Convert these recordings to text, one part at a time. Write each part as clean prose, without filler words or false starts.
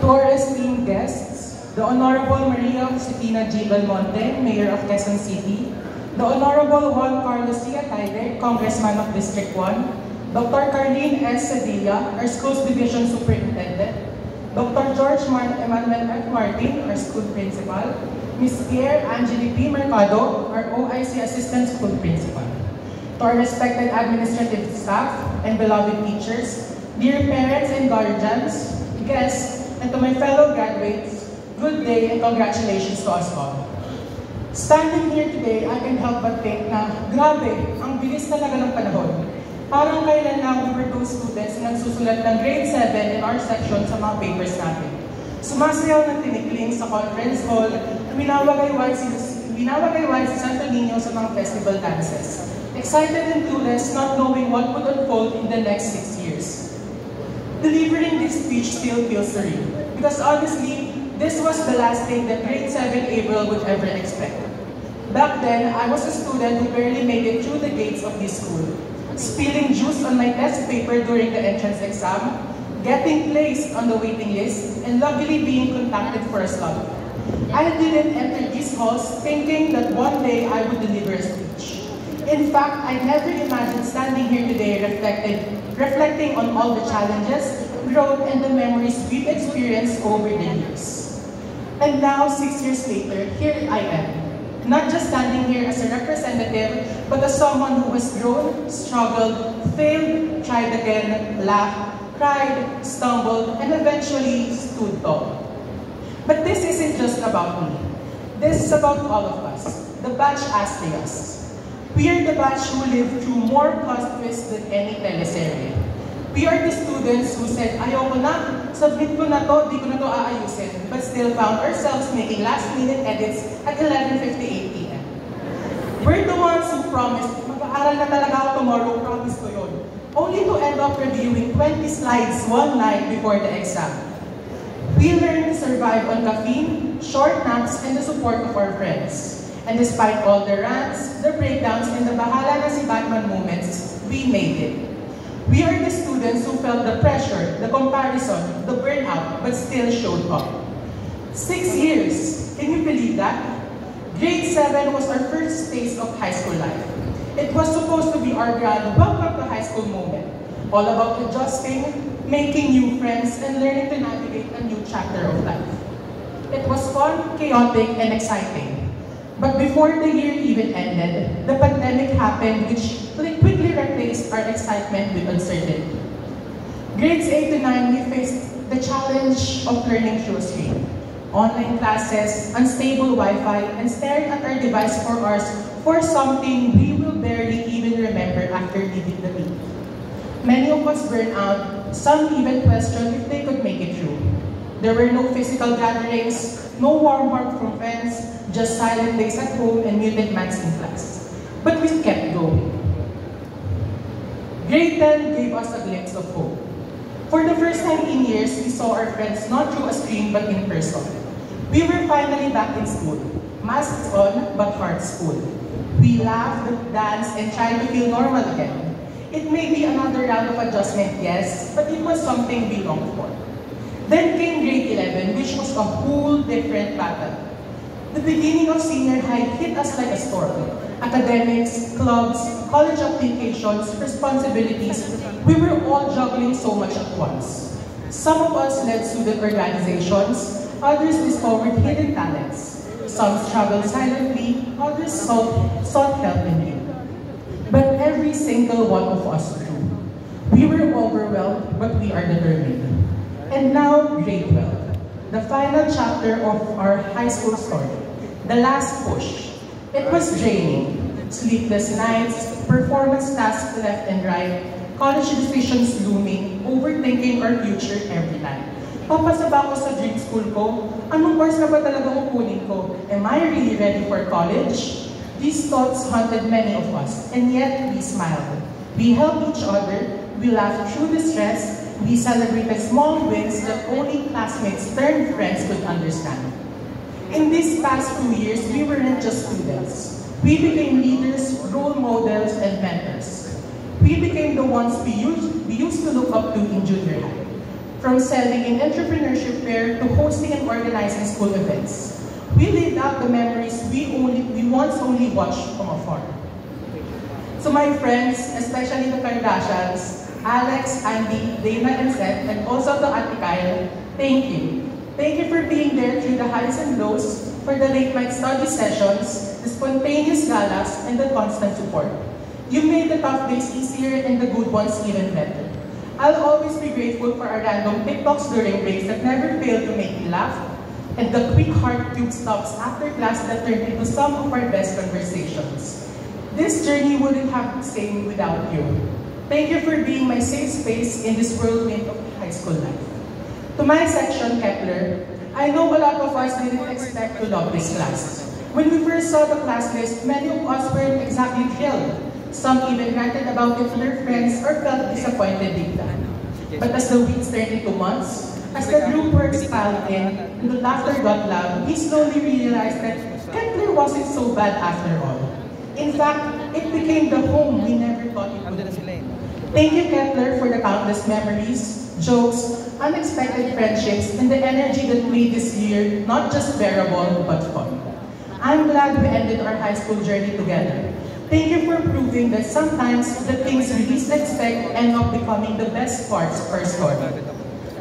To our esteemed guests, the Honorable Maria Josefina G. Belmonte, Mayor of Quezon City, the Honorable Juan Carlos C. Atayde, Congressman of District 1, Dr. Carlene S. Sedilla, our Schools Division Superintendent, Dr. George Emmanuel F. Martin, our School Principal, Ms. Pierre Angeli P. Mercado, our OIC Assistant School Principal. To our respected administrative staff and beloved teachers, dear parents and guardians, guests, and to my fellow graduates, good day and congratulations to us all. Standing here today, I can help but think na, grabe, ang bilis talaga ng panahon. Parang kailan lang we were those students na nagsusulat ng grade 7 in our section sa mga papers natin. Sumasayaw ng tinikling sa conference hall, winawagayway si Santo Niño sa mga festival dances. Excited and clueless, not knowing what would unfold in the next 6 years. Delivering this speech still feels surreal, because honestly, this was the last thing that grade 7 April would ever expect. Back then, I was a student who barely made it through the gates of this school, spilling juice on my test paper during the entrance exam, getting placed on the waiting list, and luckily being contacted for a slot. I didn't enter these halls thinking that one day I would deliver a speech. In fact, I never imagined standing here today reflecting on all the challenges, growth, and the memories we've experienced over the years. And now, 6 years later, here I am. Not just standing here as a representative, but as someone who has grown, struggled, failed, tried again, laughed, cried, stumbled, and eventually stood tall. But this isn't just about me. This is about all of us, the batch after us. We are the batch who lived through more plot twists than any teleserye. We are the students who said, ayoko na, submit ko na to, di ko na to aayusin, but still found ourselves making last-minute edits at 11:58 p.m. We're the ones who promised, mag-aaral na talaga ako tomorrow, promise ko yun, only to end up reviewing 20 slides one night before the exam. We learned to survive on caffeine, short naps, and the support of our friends. And despite all the rants, the breakdowns, and the bahala na si Batman moments, we made it. We are the students who felt the pressure, the comparison, the burnout, but still showed up. 6 years, can you believe that? Grade 7 was our first taste of high school life. It was supposed to be our grand welcome to high school moment. All about adjusting, making new friends, and learning to navigate a new chapter of life. It was fun, chaotic, and exciting. But before the year even ended, the pandemic happened, which quickly replaced our excitement with uncertainty. Grades 8 to 9, we faced the challenge of learning through a screen. Online classes, unstable Wi-Fi, and staring at our device for hours for something we will barely even remember after leaving the meet. Many of us burned out, some even questioned if they could make it through. There were no physical gatherings, no warm hug from friends, just silent days at home and muted maths in class. But we kept going. Grade 10 gave us a glimpse of hope. For the first time in years, we saw our friends not through a screen but in person. We were finally back in school, masks on but hearts full. We laughed, danced, and tried to feel normal again. It may be another round of adjustment, yes, but it was something we longed for. Then came grade 11, which was a whole different battle. The beginning of senior high hit us like a storm. Academics, clubs, college applications, responsibilities, we were all juggling so much at once. Some of us led student organizations, others discovered hidden talents. Some struggled silently, others sought help in need. But every single one of us grew. We were overwhelmed, but we are determined. And now, grade 12, the final chapter of our high school story, the last push. It was draining. Sleepless nights, performance tasks left and right, college decisions looming, overthinking our future every night. Papasa ba ako sa dream school ko? Anong course na ba talaga kukunin ko? Am I really ready for college? These thoughts haunted many of us, and yet we smiled. We helped each other, we laughed through the stress, we celebrated small wins that only classmates turned friends could understand. In these past 2 years, we weren't just students. We became leaders, role models, and mentors. We became the ones we used to look up to in junior high. from selling an entrepreneurship fair to hosting and organizing school events. We lived out the memories we once only watched from afar. So my friends, especially the Kardashians, Alex, Andy, Dana, and Seth, and also to Ate Kyle, thank you. Thank you for being there through the highs and lows, for the late night study sessions, the spontaneous galas, and the constant support. You made the tough days easier and the good ones even better. I'll always be grateful for our random TikToks during breaks that never fail to make me laugh, and the quick heart tube stops after class that turned into some of our best conversations. This journey wouldn't have been the same without you. Thank you for being my safe space in this whirlwind of high school life. To my section, Kepler, I know a lot of us didn't expect to love this class. When we first saw the class list, many of us weren't exactly thrilled. Some even ranted about it to their friends or felt disappointed deep down. But as the weeks turned into months, as the group work piled in, and the laughter got loud, we slowly realized that Kepler wasn't so bad after all. In fact, it became the home we never thought it would be. Thank you, Kepler, for the countless memories, jokes, unexpected friendships, and the energy that made this year not just bearable, but fun. I'm glad we ended our high school journey together. Thank you for proving that sometimes the things we least expect end up becoming the best parts of our story.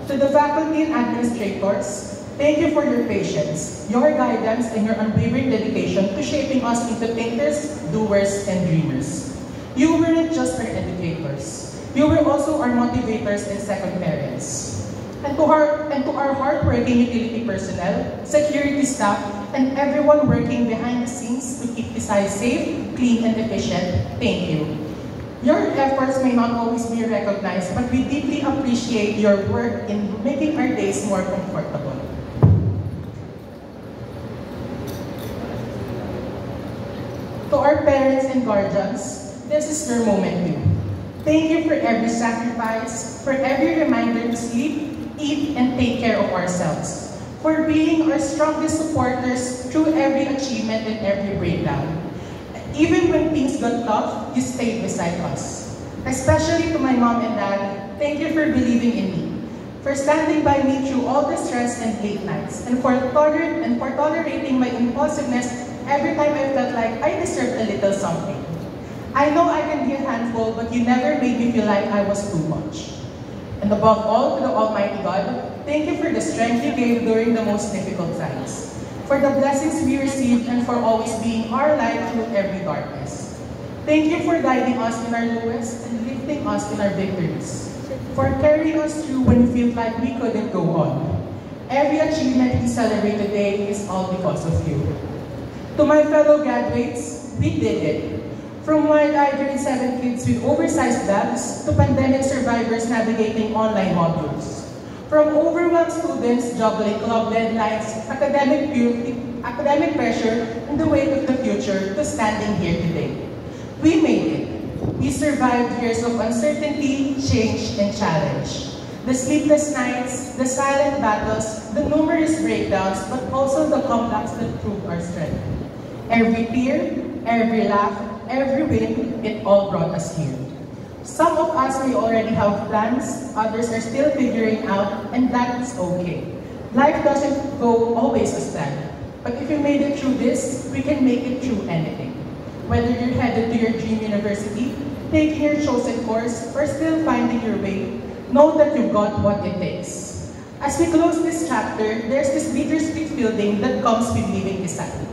To the faculty and administrators, thank you for your patience, your guidance, and your unwavering dedication to shaping us into thinkers, doers, and dreamers. You weren't just our educators. You were also our motivators and second parents. And to our hardworking utility personnel, security staff, and everyone working behind the scenes to keep Visay safe, clean, and efficient, thank you. Your efforts may not always be recognized, but we deeply appreciate your work in making our days more comfortable. To our parents and guardians, this is your moment too. Thank you for every sacrifice, for every reminder to sleep, eat, and take care of ourselves, for being our strongest supporters through every achievement and every breakdown. Even when things got tough, you stayed beside us. Especially to my mom and dad, thank you for believing in me, for standing by me through all the stress and late nights, and for tolerating my impulsiveness every time I felt like I deserved a little something. I know I can be a handful, but you never made me feel like I was too much. And above all, to the Almighty God, thank you for the strength you gave during the most difficult times, for the blessings we received, and for always being our light through every darkness. Thank you for guiding us in our lowest and lifting us in our victories, for carrying us through when we felt like we couldn't go on. Every achievement we celebrate today is all because of you. To my fellow graduates, we did it. From wide-eyed grade 7 kids with oversized bags to pandemic survivors navigating online modules. From overwhelmed students juggling club deadlines, academic pressure, and the weight of the future to standing here today. We made it. We survived years of uncertainty, change, and challenge. The sleepless nights, the silent battles, the numerous breakdowns, but also the comebacks that proved our strength. Every tear, every laugh, every win, it all brought us here. Some of us may already have plans, others are still figuring out, and that is okay. Life doesn't go always as planned, but if you made it through this, we can make it through anything. Whether you're headed to your dream university, taking your chosen course, or still finding your way, know that you've got what it takes. As we close this chapter, there's this bittersweet feeling that comes with leaving Visay.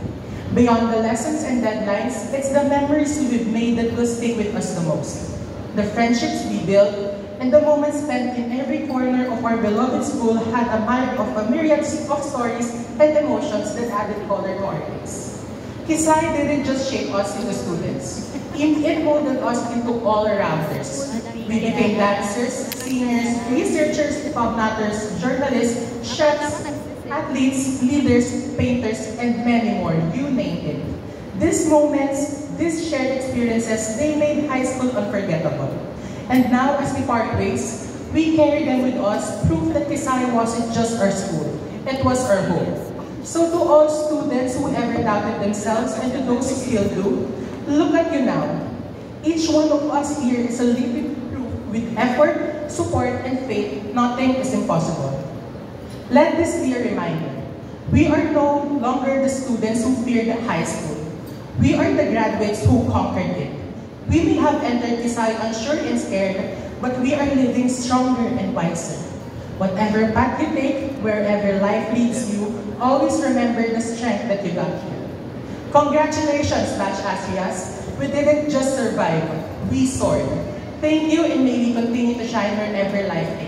Beyond the lessons and deadlines, it's the memories we've made that will stick with us the most. The friendships we built, and the moments spent in every corner of our beloved school had a myriad of stories and emotions that added color to our days. Visay didn't just shape us into students. It molded us into all-arounders. We became dancers, singers, researchers, pubnatters, journalists, chefs, athletes, leaders, painters, and many more, you name it. These moments, these shared experiences, they made high school unforgettable. And now, as we part ways, we carry them with us, proof that Visay wasn't just our school, it was our home. So to all students who ever doubted themselves, and to those who still do, look at you now. Each one of us here is a living proof with effort, support, and faith, nothing is impossible. Let this be a reminder. We are no longer the students who feared high school. We are the graduates who conquered it. We may have entered Kisay unsure and scared, but we are living stronger and wiser. Whatever path you take, wherever life leads you, always remember the strength that you got here. Congratulations, Batch Asrias. We didn't just survive, we soared. Thank you, and may we continue to shine wherever life takes.